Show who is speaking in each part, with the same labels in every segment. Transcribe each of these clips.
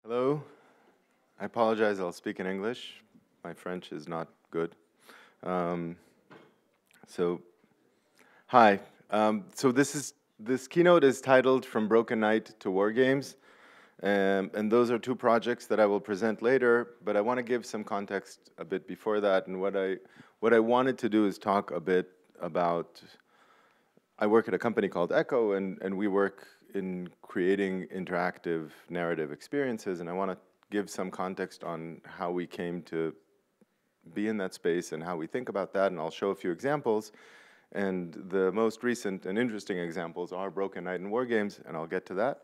Speaker 1: Hello. I apologize, I'll speak in English. My French is not good. Um, Hi. This keynote is titled From Broken Night to WarGames. And those are two projects that I will present later, but I want to give some context a bit before that. And what I wanted to do is talk a bit about, I work at a company called Echo, and we work in creating interactive narrative experiences, and I want to give some context on how we came to be in that space and how we think about that, and I'll show a few examples. And the most recent and interesting examples are Broken Night and WarGames, and I'll get to that.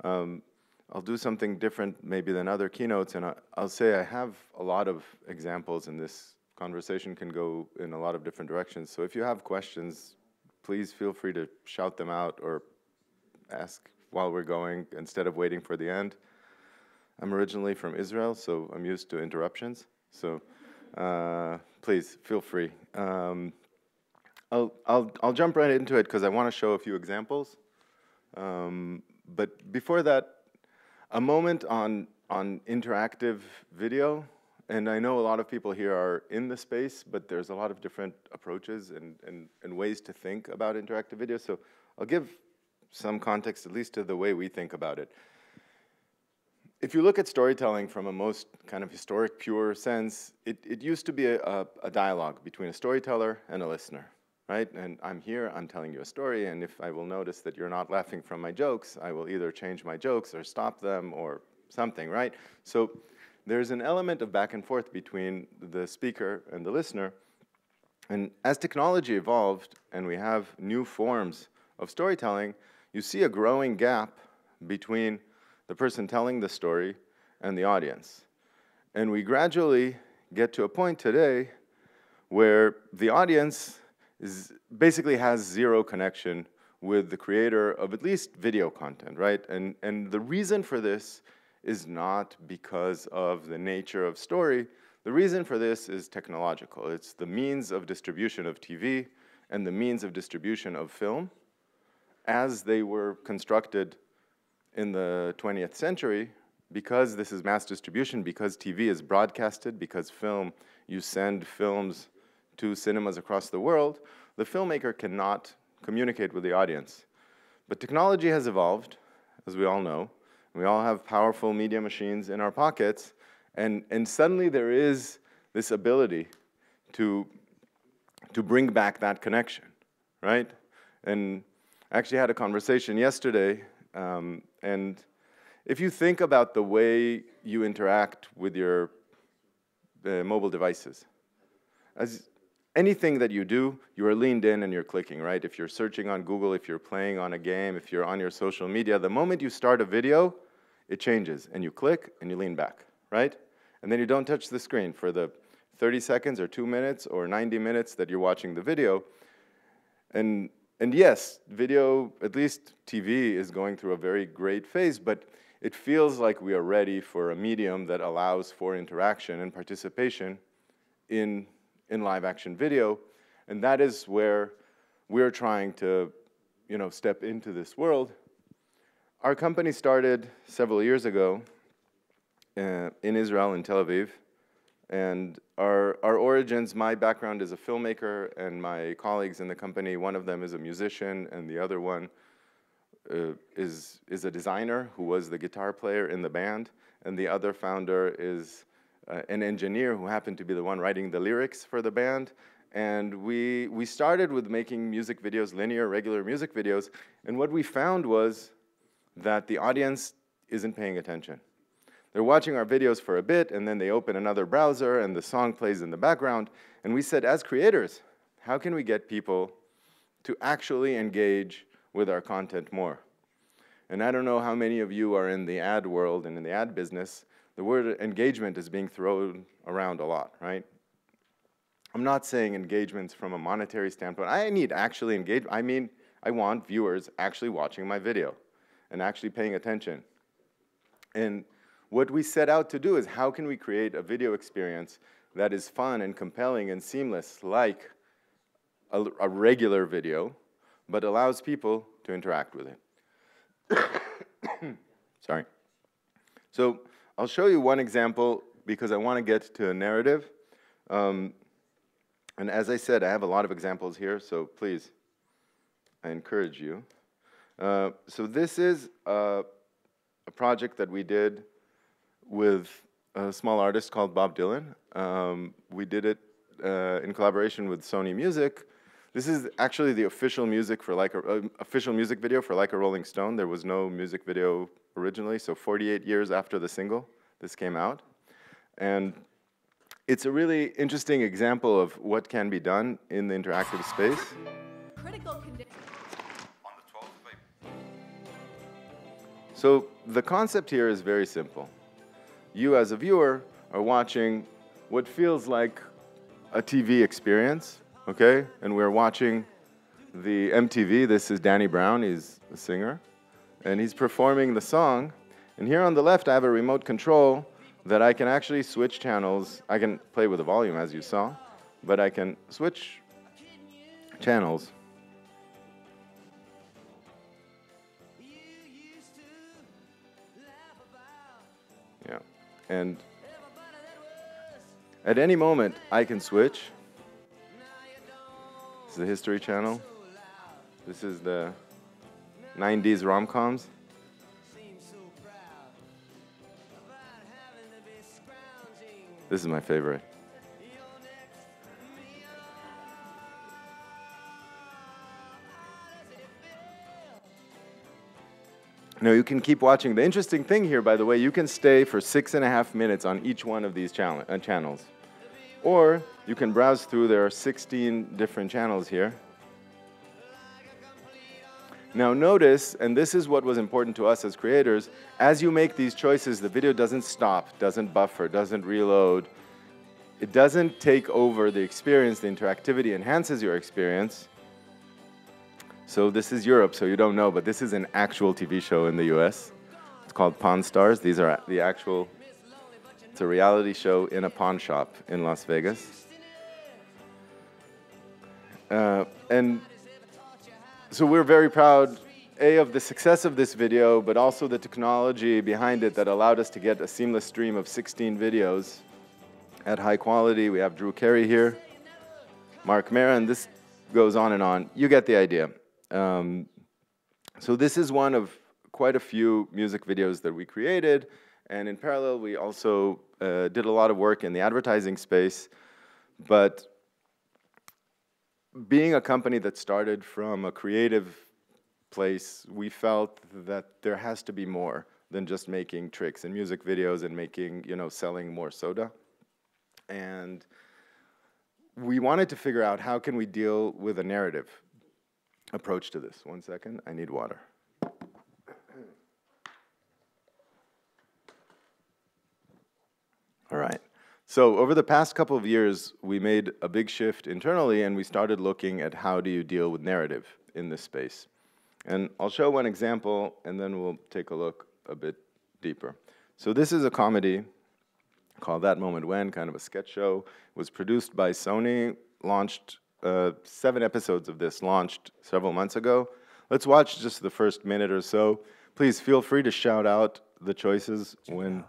Speaker 1: I'll do something different maybe than other keynotes, and I'll say I have a lot of examples, and this conversation can go in a lot of different directions. So if you have questions, please feel free to shout them out or ask while we're going instead of waiting for the end. I'm originally from Israel, so I'm used to interruptions. So please feel free. I'll jump right into it because I want to show a few examples. But before that, a moment on interactive video. And I know a lot of people here are in the space, but there's a lot of different approaches and ways to think about interactive video. So I'll give some context, at least to the way we think about it. If you look at storytelling from a most kind of historic, pure sense, it used to be a dialogue between a storyteller and a listener, right? And I'm here, I'm telling you a story, and if I will notice that you're not laughing from my jokes, I will either change my jokes or stop them or something, right? So there's an element of back and forth between the speaker and the listener. And as technology evolved and we have new forms of storytelling, you see a growing gap between the person telling the story and the audience. And we gradually get to a point today where the audience basically has zero connection with the creator of at least video content, right? And the reason for this is not because of the nature of story. The reason for this is technological. It's the means of distribution of TV and the means of distribution of film as they were constructed in the 20th century. Because this is mass distribution, because TV is broadcasted, because you send films to cinemas across the world, the filmmaker cannot communicate with the audience. But technology has evolved, as we all know. We all have powerful media machines in our pockets, and suddenly there is this ability to bring back that connection, right? And I actually had a conversation yesterday, and if you think about the way you interact with your mobile devices, as anything that you do, you are leaned in and you're clicking, right? If you're searching on Google, if you're playing on a game, if you're on your social media, the moment you start a video, it changes, and you click and you lean back, right? And then you don't touch the screen for the 30 seconds or 2 minutes or 90 minutes that you're watching the video. And yes, video, at least TV, is going through a very great phase, but it feels like we are ready for a medium that allows for interaction and participation in live action video. And that is where we're trying to, step into this world. Our company started several years ago in Israel, in Tel Aviv. And our origins, my background is a filmmaker, and my colleagues in the company, one of them is a musician, and the other one is a designer who was the guitar player in the band, and the other founder is an engineer who happened to be the one writing the lyrics for the band. And we started with making music videos, linear, regular music videos, and what we found was that the audience isn't paying attention. They're watching our videos for a bit, and then they open another browser, and the song plays in the background. And we said, as creators, how can we get people to actually engage with our content more? And I don't know how many of you are in the ad world and in the ad business. The word engagement is being thrown around a lot, right? I'm not saying engagements from a monetary standpoint. I need actually engagement. I mean, I want viewers actually watching my video and actually paying attention. And what we set out to do is how can we create a video experience that is fun and compelling and seamless like a regular video, but allows people to interact with it. Sorry. So I'll show you one example because I want to get to a narrative. And as I said, I have a lot of examples here, so please, I encourage you. So this is a project that we did with a small artist called Bob Dylan. We did it in collaboration with Sony Music. This is actually the official music for official music video for Like a Rolling Stone. There was no music video originally, so 48 years after the single, this came out. And it's a really interesting example of what can be done in the interactive space.
Speaker 2: Critical condition.
Speaker 1: So the concept here is very simple. You as a viewer are watching what feels like a TV experience, okay? And we're watching the MTV. This is Danny Brown, he's a singer. And he's performing the song. And here on the left, I have a remote control that I can actually switch channels. I can play with the volume, as you saw, but I can switch channels. Yeah, and at any moment, I can switch. This is the History Channel. This is the 90s rom-coms. This is my favorite. Now you can keep watching. The interesting thing here, by the way, you can stay for 6.5 minutes on each one of these channels. Or you can browse through. There are 16 different channels here. Now notice, and this is what was important to us as creators, as you make these choices, the video doesn't stop, doesn't buffer, doesn't reload. It doesn't take over the experience. The interactivity enhances your experience. So this is Europe, so you don't know, but this is an actual TV show in the US. It's called Pawn Stars. These are the actual, it's a reality show in a pawn shop in Las Vegas. And so we're very proud, A, of the success of this video, but also the technology behind it that allowed us to get a seamless stream of 16 videos at high quality. We have Drew Carey here, Mark Mara, and this goes on and on. You get the idea. So this is one of quite a few music videos that we created, and in parallel, we also did a lot of work in the advertising space, but being a company that started from a creative place, we felt that there has to be more than just making tricks in music videos and making, selling more soda. And we wanted to figure out how can we deal with a narrative approach to this. 1 second, I need water. All right. So over the past couple of years, we made a big shift internally, and we started looking at how do you deal with narrative in this space. And I'll show one example, and then we'll take a look a bit deeper. So this is a comedy called That Moment When, kind of a sketch show. It was produced by Sony, launched 7 episodes of this launched several months ago. Let's watch just the first minute or so. Please feel free to shout out the choices when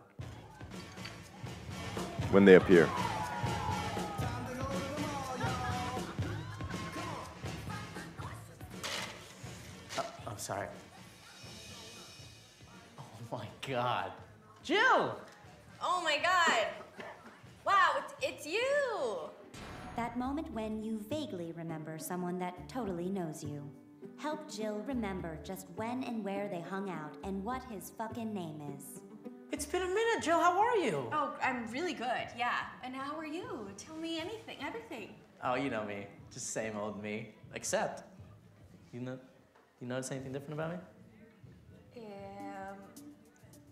Speaker 1: they appear.
Speaker 3: I'm sorry. Oh my God. Jill!
Speaker 2: Oh my God! Wow, it's you!
Speaker 4: That moment when you vaguely remember someone that totally knows you. Help Jill remember just when and where they hung out and what his fucking name is.
Speaker 3: It's been a minute, Jill. How are you?
Speaker 2: Oh, I'm really good, yeah. And how are you? Tell me anything, everything.
Speaker 3: Oh, you know me. Just same old me. Except, you notice anything different about me?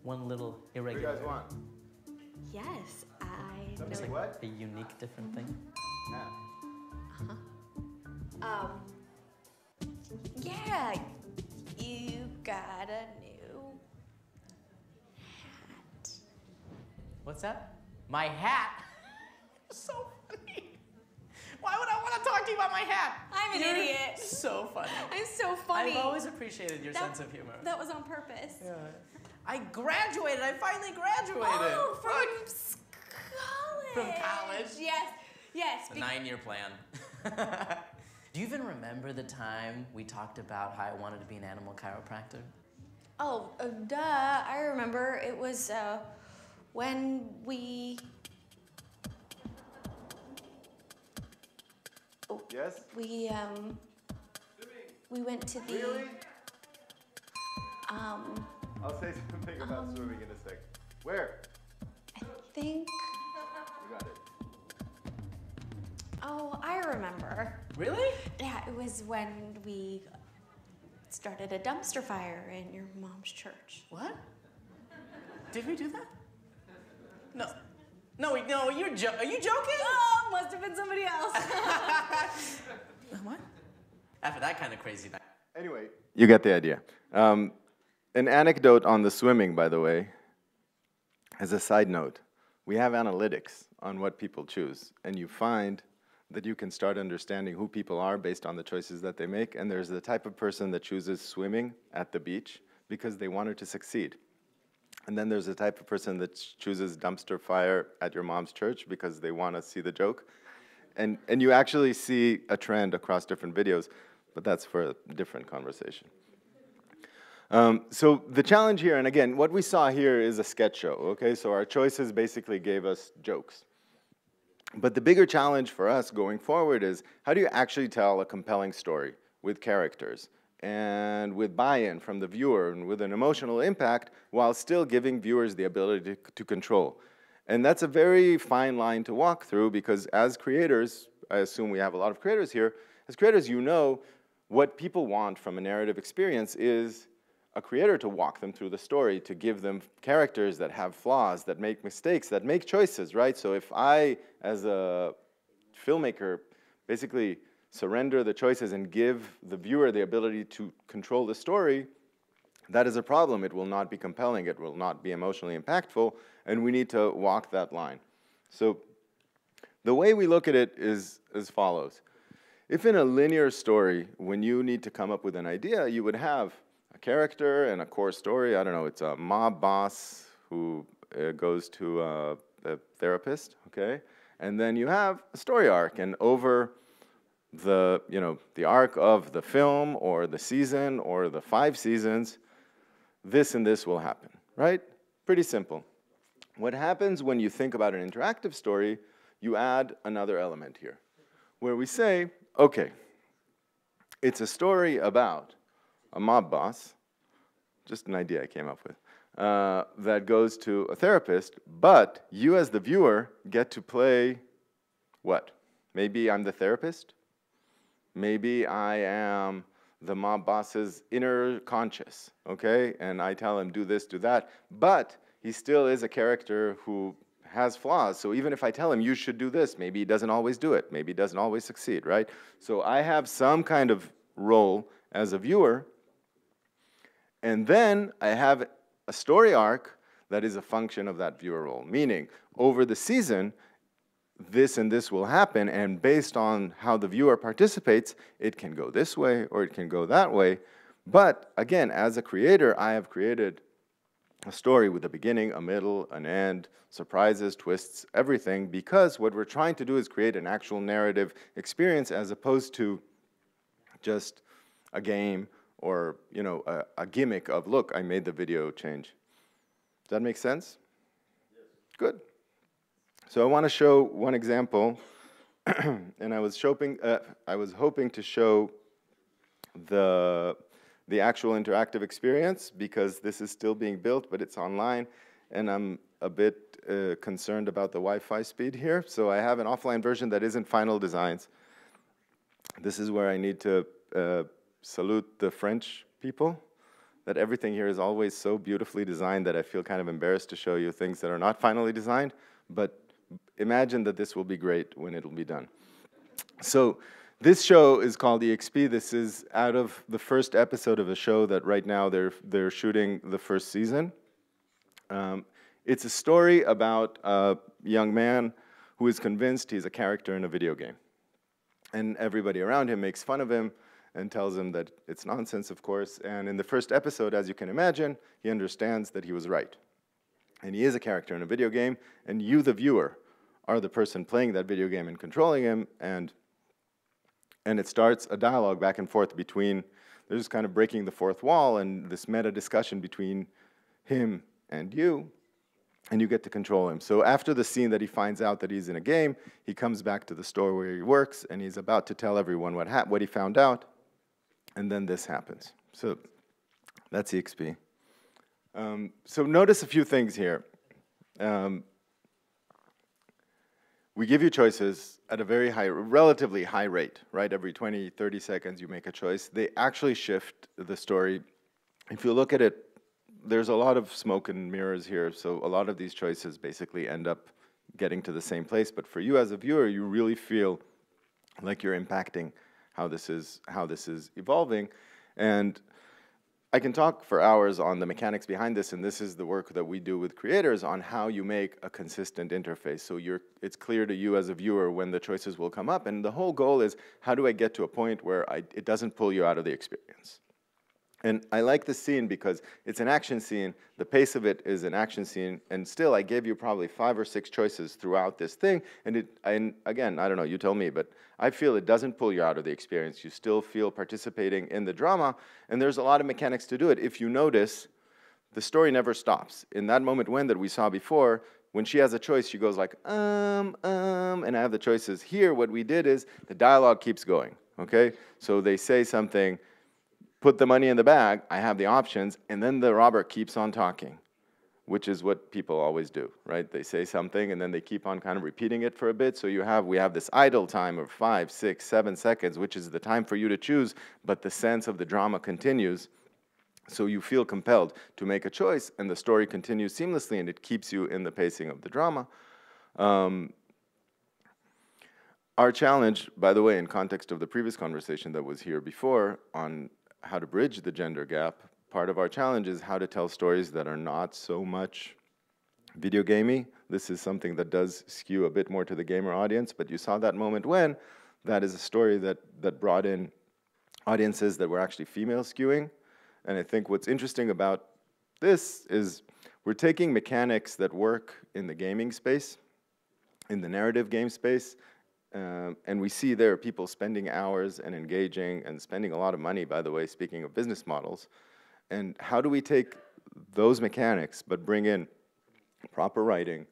Speaker 3: One little irregular.
Speaker 1: What do you guys want?
Speaker 2: Yes, I
Speaker 3: It's
Speaker 2: know.
Speaker 3: like
Speaker 1: What?
Speaker 3: a unique, different thing.
Speaker 2: Yeah, you got a new hat.
Speaker 3: What's that? My hat? So funny. Why would I want to talk to you about my hat?
Speaker 2: I'm an
Speaker 3: You're
Speaker 2: idiot.
Speaker 3: So funny.
Speaker 2: I'm so funny.
Speaker 3: I've always appreciated your sense of humor.
Speaker 2: That was on purpose.
Speaker 3: Yeah. I graduated. I finally graduated.
Speaker 2: Oh, from
Speaker 3: Look.
Speaker 2: college.
Speaker 3: From college?
Speaker 2: Yes, yes.
Speaker 3: The 9-year plan. Do you even remember the time we talked about how I wanted to be an animal chiropractor?
Speaker 2: Oh, duh. I remember. It was when we. Oh,
Speaker 1: Yes?
Speaker 2: we went to the.
Speaker 1: Really? I'll say something about swimming in a sec. Where?
Speaker 2: I think.
Speaker 1: You got it.
Speaker 2: Oh, I remember.
Speaker 3: Really?
Speaker 2: Yeah, it was when we started a dumpster fire in your mom's church.
Speaker 3: What? Did we do that? No. No, are you joking?
Speaker 2: Oh, must have been somebody else.
Speaker 3: What? After that kind of crazy night.
Speaker 1: Anyway, you get the idea. An anecdote on the swimming, by the way, as a side note, we have analytics on what people choose, and you find that you can start understanding who people are based on the choices that they make, and there's the type of person that chooses swimming at the beach because they wanted to succeed. And then there's the type of person that chooses dumpster fire at your mom's church because they want to see the joke. And you actually see a trend across different videos, but that's for a different conversation. So the challenge here, and again, what we saw here is a sketch show, okay? So our choices basically gave us jokes. But the bigger challenge for us going forward is, how do you actually tell a compelling story with characters and with buy-in from the viewer and with an emotional impact while still giving viewers the ability to control? And that's a very fine line to walk through because as creators, I assume we have a lot of creators here, as creators you know what people want from a narrative experience is a creator to walk them through the story, to give them characters that have flaws, that make mistakes, that make choices, right? So if I, as a filmmaker, basically surrender the choices and give the viewer the ability to control the story, that is a problem. It will not be compelling. It will not be emotionally impactful, and we need to walk that line. So the way we look at it is as follows. If in a linear story, when you need to come up with an idea, you would have a character and a core story. I don't know, it's a mob boss who goes to a therapist, okay? And then you have a story arc, and over the arc of the film or the season or the 5 seasons, this and this will happen, right? Pretty simple. What happens when you think about an interactive story, you add another element here, where we say, okay, it's a story about a mob boss, just an idea I came up with, that goes to a therapist, but you as the viewer get to play what? Maybe I'm the therapist. Maybe I am the mob boss's inner conscious, okay? And I tell him, do this, do that. But he still is a character who has flaws. So even if I tell him, you should do this, maybe he doesn't always do it. Maybe he doesn't always succeed, right? So I have some kind of role as a viewer. And then I have a story arc that is a function of that viewer role. Meaning, over the season, this and this will happen, and based on how the viewer participates, it can go this way or it can go that way. But again, as a creator, I have created a story with a beginning, a middle, an end, surprises, twists, everything, because what we're trying to do is create an actual narrative experience as opposed to just a game or a gimmick of, look, I made the video change. Does that make sense? Yes. Good. So I want to show one example, and I was hoping to show the actual interactive experience because this is still being built, but it's online, and I'm a bit concerned about the Wi-Fi speed here. So I have an offline version that isn't final designs. This is where I need to salute the French people, that everything here is always so beautifully designed that I feel kind of embarrassed to show you things that are not finally designed, but imagine that this will be great when it'll be done. So this show is called EXP. This is out of the first episode of a show that right now they're shooting the first season. It's a story about a young man who is convinced he's a character in a video game. And everybody around him makes fun of him, and tells him that it's nonsense, of course. And in the first episode, as you can imagine, he understands that he was right. And he is a character in a video game, and you, the viewer, are the person playing that video game and controlling him, and it starts a dialogue back and forth between, there's kind of breaking the fourth wall and this meta discussion between him and you get to control him. So after the scene that he finds out that he's in a game, he comes back to the store where he works, and he's about to tell everyone what he found out, and then this happens. So that's EXP. So notice a few things here. We give you choices at a very high, relatively high rate, right? Every 20, 30 seconds you make a choice. They actually shift the story. If you look at it, there's a lot of smoke and mirrors here, so a lot of these choices basically end up getting to the same place. But for you as a viewer, you really feel like you're impacting how this is evolving. And I can talk for hours on the mechanics behind this, and this is the work that we do with creators on how you make a consistent interface. So it's clear to you as a viewer when the choices will come up, and the whole goal is, how do I get to a point where it doesn't pull you out of the experience? And I like this scene because it's an action scene, the pace of it is an action scene, and still I gave you probably 5 or 6 choices throughout this thing, and again, I don't know, you tell me, but I feel it doesn't pull you out of the experience. You still feel participating in the drama, and there's a lot of mechanics to do it. If you notice, the story never stops. In that moment when that we saw before, when she has a choice, she goes like, and I have the choices. Here, what we did is the dialogue keeps going, okay? So they say something, put the money in the bag, I have the options, and then the robber keeps on talking, which is what people always do, right? They say something, and then they keep on kind of repeating it for a bit, so we have this idle time of 5, 6, 7 seconds, which is the time for you to choose, but the sense of the drama continues, so you feel compelled to make a choice, and the story continues seamlessly, and it keeps you in the pacing of the drama. Our challenge, by the way, in context of the previous conversation that was here before on how to bridge the gender gap, part of our challenge is how to tell stories that are not so much video gamey. This is something that does skew a bit more to the gamer audience, but you saw that moment when that is a story that brought in audiences that were actually female skewing. And I think what's interesting about this is we're taking mechanics that work in the gaming space, in the narrative game space, and we see there are people spending hours and engaging and spending a lot of money, by the way, speaking of business models. And how do we take those mechanics but bring in proper writing,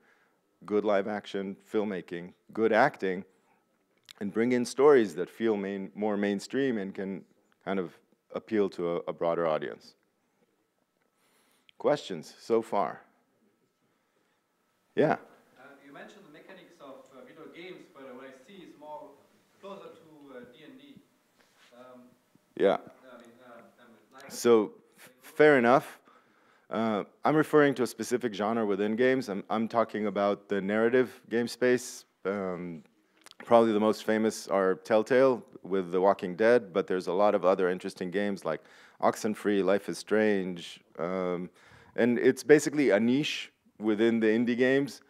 Speaker 1: good live action filmmaking, good acting, and bring in stories that feel more mainstream and can kind of appeal to a broader audience? Questions so far? Yeah?
Speaker 5: You mentioned the mechanics of video games, but what I see is more closer to D&D.
Speaker 1: Yeah. So, fair enough. I'm referring to a specific genre within games. I'm talking about the narrative game space. Probably the most famous are Telltale with The Walking Dead, but there's a lot of other interesting games like Oxenfree, Life is Strange, and it's basically a niche within the indie games,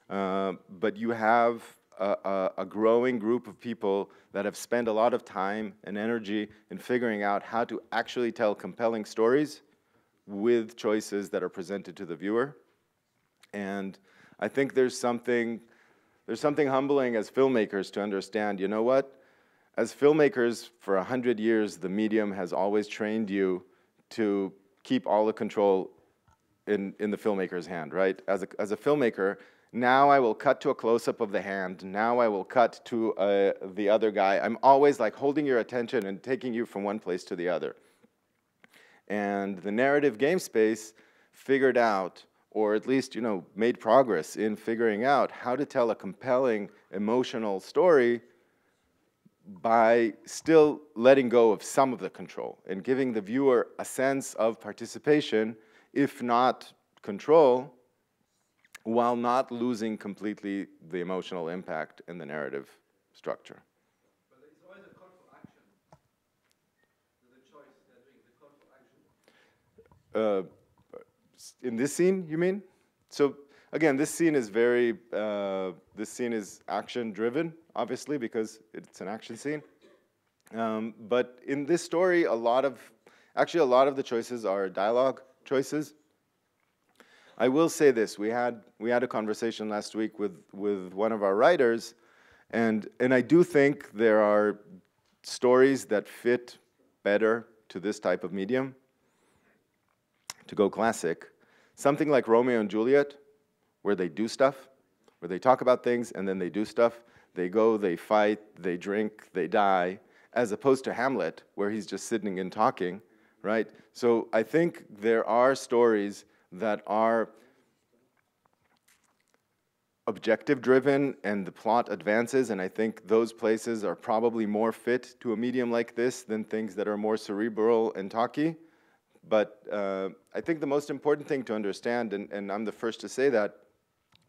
Speaker 1: but you have a growing group of people that have spent a lot of time and energy in figuring out how to actually tell compelling stories with choices that are presented to the viewer. And I think there's something humbling as filmmakers to understand, you know what? As filmmakers, for 100 years, the medium has always trained you to keep all the control in the filmmaker's hand, right? As a filmmaker, now I will cut to a close-up of the hand. Now I will cut to the other guy. I'm always like holding your attention and taking you from one place to the other. And the narrative game space figured out, or at least, you know, made progress in figuring out how to tell a compelling, emotional story by still letting go of some of the control and giving the viewer a sense of participation, if not control, while not losing completely the emotional impact in the narrative structure.
Speaker 5: But there's always a call for action. The choice they're doing, the call for action.
Speaker 1: In this scene, you mean? So again, this scene is action-driven, obviously, because it's an action scene. But in this story, actually a lot of the choices are dialogue choices. I will say this, we had a conversation last week with one of our writers, and I do think there are stories that fit better to this type of medium, to go classic. Something like Romeo and Juliet, where they do stuff, where they talk about things and then they do stuff. They go, they fight, they drink, they die, as opposed to Hamlet, where he's just sitting and talking, right? So I think there are stories that are objective-driven and the plot advances, and I think those places are probably more fit to a medium like this than things that are more cerebral and talky. But I think the most important thing to understand, and I'm the first to say that,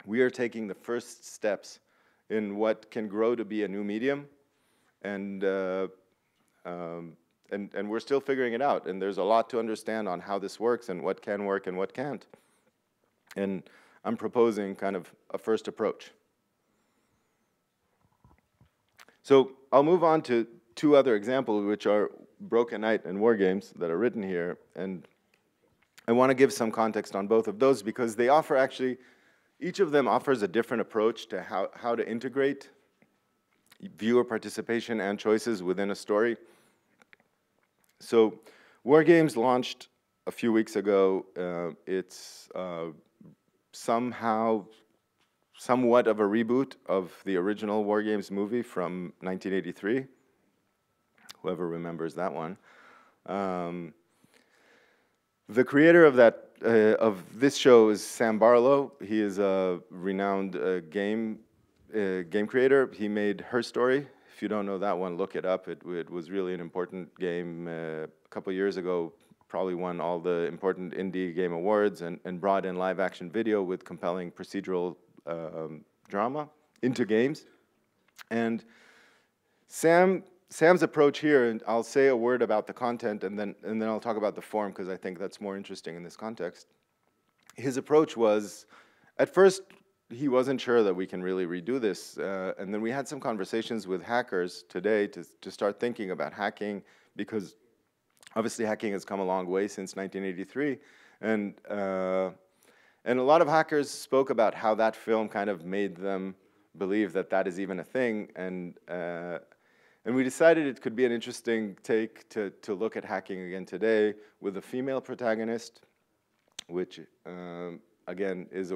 Speaker 1: we are taking the first steps in what can grow to be a new medium, and we're still figuring it out, and there's a lot to understand on how this works and what can work and what can't. And I'm proposing kind of a first approach. So I'll move on to two other examples, which are Broken Night and WarGames, that are written here, and I want to give some context on both of those because they offer actually, each of them offers a different approach to how to integrate viewer participation and choices within a story. So WarGames launched a few weeks ago. It's somewhat of a reboot of the original WarGames movie from 1983. Whoever remembers that one. The creator of this show is Sam Barlow. He is a renowned game creator. He made Her Story. If you don't know that one, look it up. It was really an important game a couple years ago. Probably won all the important indie game awards and brought in live action video with compelling procedural drama into games. And Sam's approach here, and I'll say a word about the content and then I'll talk about the form because I think that's more interesting in this context. His approach was, at first, he wasn't sure that we can really redo this, and then we had some conversations with hackers today to start thinking about hacking, because obviously hacking has come a long way since 1983, and a lot of hackers spoke about how that film kind of made them believe that that is even a thing, and we decided it could be an interesting take to look at hacking again today with a female protagonist, which again is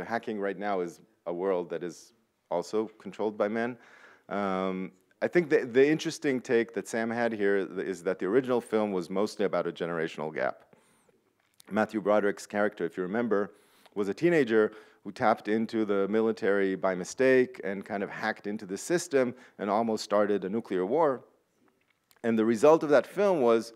Speaker 1: hacking right now is a world that is also controlled by men. I think the interesting take that Sam had here is that the original film was mostly about a generational gap. Matthew Broderick's character, if you remember, was a teenager who tapped into the military by mistake and kind of hacked into the system and almost started a nuclear war. And the result of that film was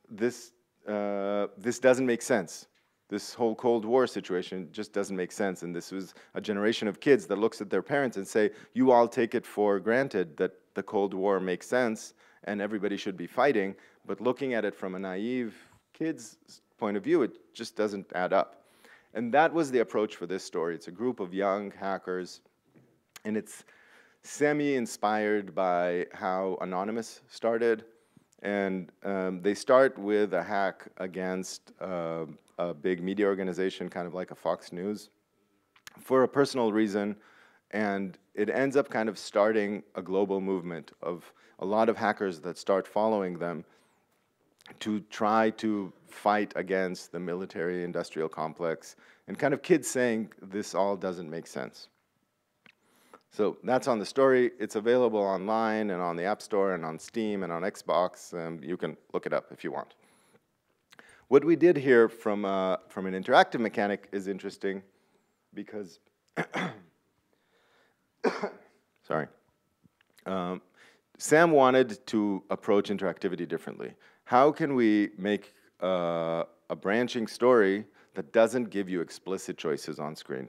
Speaker 1: this doesn't make sense. This whole Cold War situation just doesn't make sense. And this was a generation of kids that looks at their parents and say, you all take it for granted that the Cold War makes sense and everybody should be fighting. But looking at it from a naive kid's point of view, it just doesn't add up. And that was the approach for this story. It's a group of young hackers, and it's semi-inspired by how Anonymous started. And they start with a hack against a big media organization, kind of like a Fox News, for a personal reason. And it ends up kind of starting a global movement of a lot of hackers that start following them to try to fight against the military-industrial complex, and kind of kids saying, this all doesn't make sense. So that's on the story. It's available online and on the App Store and on Steam and on Xbox. You can look it up if you want. What we did here from an interactive mechanic is interesting because, sorry. Sam wanted to approach interactivity differently. How can we make a branching story that doesn't give you explicit choices on screen?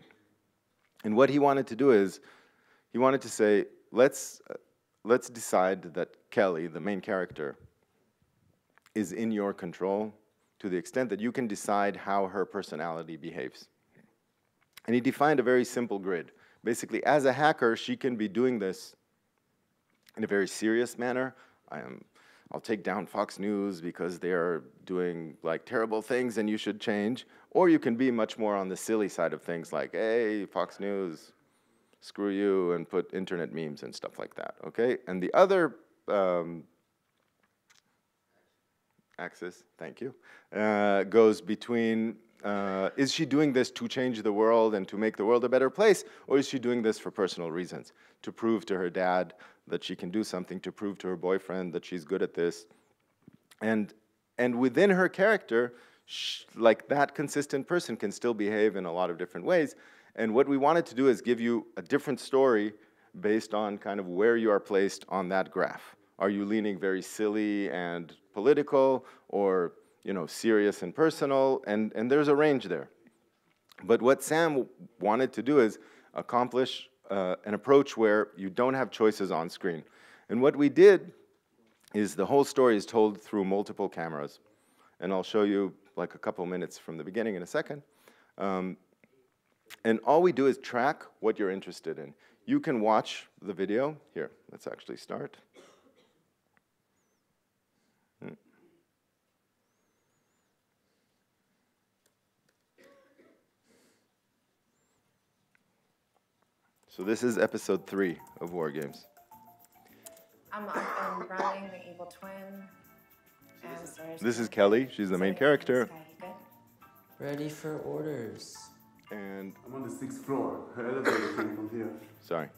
Speaker 1: And what he wanted to do is, he wanted to say, let's decide that Kelly, the main character, is in your control to the extent that you can decide how her personality behaves. And he defined a very simple grid. Basically, as a hacker, she can be doing this in a very serious manner, I'll take down Fox News because they're doing like terrible things and you should change. Or you can be much more on the silly side of things like, hey, Fox News, screw you, and put internet memes and stuff like that, okay? And the other axis, thank you, goes between, is she doing this to change the world and to make the world a better place, or is she doing this for personal reasons? To prove to her dad that she can do something, to prove to her boyfriend that she's good at this. And within her character, like that consistent person can still behave in a lot of different ways. And what we wanted to do is give you a different story based on kind of where you are placed on that graph. Are you leaning very silly and political, or serious and personal? And there's a range there. But what Sam wanted to do is accomplish an approach where you don't have choices on screen. And what we did is the whole story is told through multiple cameras. And I'll show you like a couple minutes from the beginning in a second. And all we do is track what you're interested in. You can watch the video. Here, let's actually start. So this is episode 3 of WarGames.
Speaker 6: I'm running the evil twin.
Speaker 1: This is Kelly. She's the main character.
Speaker 7: Ready for orders.
Speaker 1: And
Speaker 8: I'm on the 6th floor. Her elevator came from here.
Speaker 1: Sorry.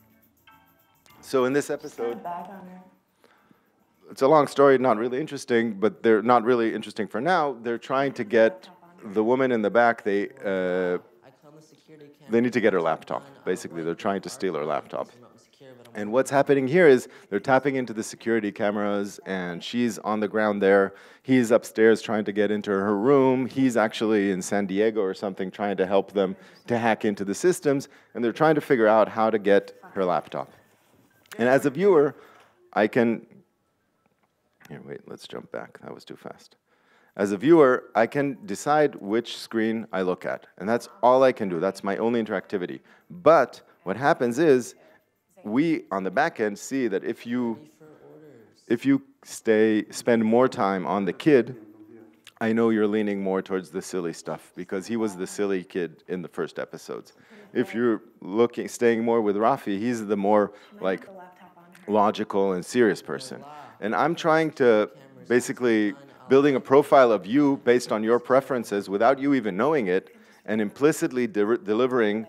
Speaker 1: So in this episode,
Speaker 6: Bag on her.
Speaker 1: it's a long story, not really interesting, but they're not really interesting for now. They're trying to get the woman in the back. They need to get her laptop. Basically, they're trying to steal her laptop. And what's happening here is they're tapping into the security cameras, and she's on the ground there. He's upstairs trying to get into her room. He's actually in San Diego or something trying to help them to hack into the systems, and they're trying to figure out how to get her laptop. And as a viewer, I can... Here, wait, let's jump back. That was too fast. As a viewer, I can decide which screen I look at, and that's all I can do. That's my only interactivity. But what happens is, we on the back end see that if you spend more time on the kid, I know you're leaning more towards the silly stuff because he was the silly kid in the first episodes. If you're staying more with Rafi, he's the more like logical and serious person. And I'm trying to basically building a profile of you based on your preferences without you even knowing it, and implicitly delivering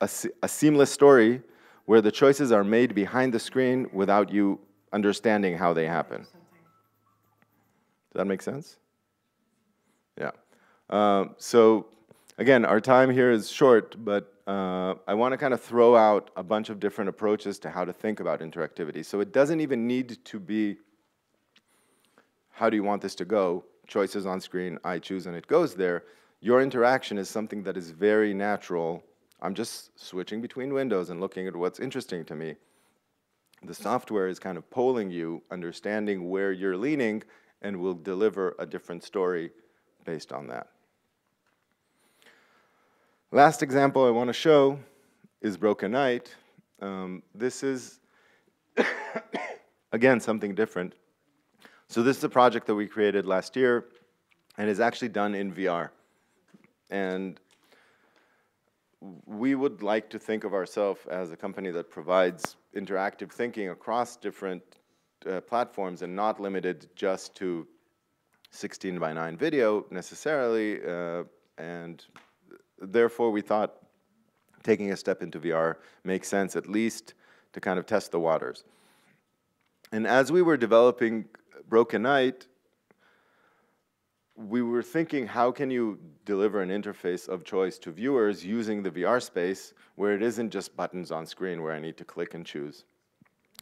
Speaker 1: a seamless story where the choices are made behind the screen without you understanding how they happen. Does that make sense? Yeah. So again, our time here is short, but I want to kind of throw out a bunch of different approaches to how to think about interactivity. So it doesn't even need to be, how do you want this to go? Choices on screen, I choose and it goes there. Your interaction is something that is very natural. I'm just switching between windows and looking at what's interesting to me. The software is kind of polling you, understanding where you're leaning, and will deliver a different story based on that. Last example I want to show is Broken Night. This is, again, something different. So this is a project that we created last year and is actually done in VR. And we would like to think of ourselves as a company that provides interactive thinking across different platforms and not limited just to 16:9 video necessarily. And therefore, we thought taking a step into VR makes sense, at least to kind of test the waters. And as we were developing Broken Night, we were thinking, how can you deliver an interface of choice to viewers using the VR space where it isn't just buttons on screen where I need to click and choose?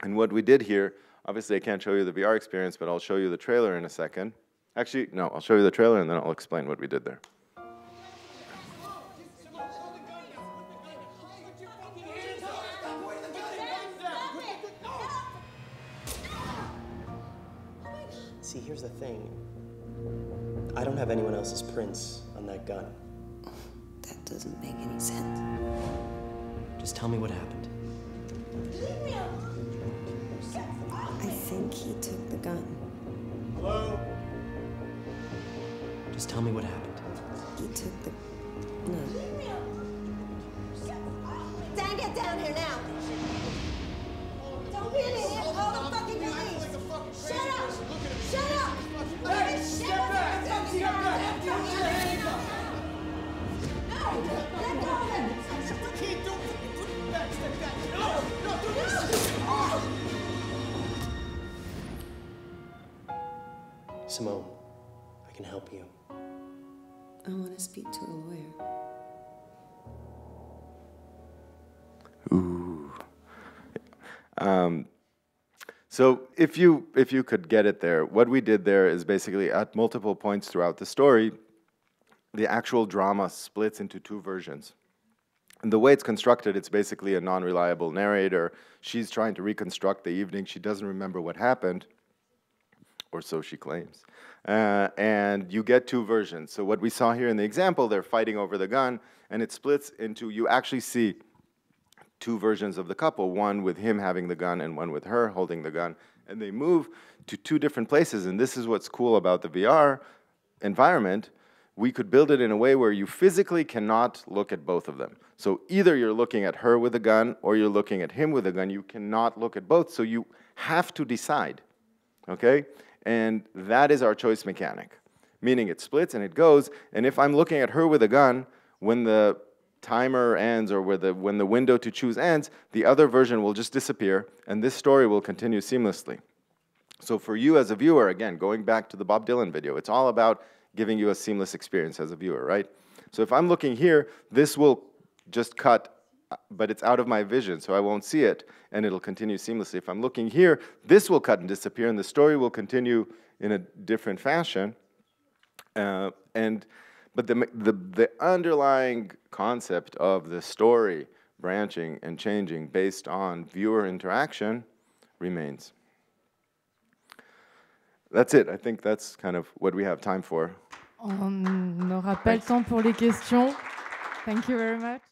Speaker 1: And what we did here, obviously I can't show you the VR experience, but I'll show you the trailer in a second. Actually, no, I'll show you the trailer and then I'll explain what we did there.
Speaker 7: See, here's the thing. I don't have anyone else's prints on that gun.
Speaker 9: That doesn't make any sense.
Speaker 7: Just tell me what happened.
Speaker 9: I think he took the gun.
Speaker 7: Hello? Just tell me what happened.
Speaker 9: He took the... No.
Speaker 10: Dan, get down here now! Don't be an idiot! Call the fucking police! Shut up! Shut up! Hey, step back! Step back! No! Let go of him!
Speaker 7: Simone, I can help you.
Speaker 9: I want to speak to a lawyer.
Speaker 1: Ooh. So if you could get it there, what we did there is basically at multiple points throughout the story, the actual drama splits into two versions. And the way it's constructed, it's basically a non-reliable narrator. She's trying to reconstruct the evening. She doesn't remember what happened, or so she claims. And you get two versions. So what we saw here in the example, they're fighting over the gun, and it splits into, you actually see two versions of the couple, one with him having the gun and one with her holding the gun. And they move to two different places. And this is what's cool about the VR environment. We could build it in a way where you physically cannot look at both of them. So either you're looking at her with a gun or you're looking at him with a gun. You cannot look at both, so you have to decide, okay? And that is our choice mechanic, meaning it splits and it goes, and if I'm looking at her with a gun, when the timer ends or when the window to choose ends, the other version will just disappear, and this story will continue seamlessly. So for you as a viewer, again, going back to the Bob Dylan video, it's all about giving you a seamless experience as a viewer, right? So if I'm looking here, this will just cut, but it's out of my vision, so I won't see it, and it'll continue seamlessly. If I'm looking here, this will cut and disappear, and the story will continue in a different fashion. But the underlying concept of the story branching and changing based on viewer interaction remains. That's it. I think that's kind of what we have time for.
Speaker 11: On n'aura pas le temps pour les questions. Thank you very much.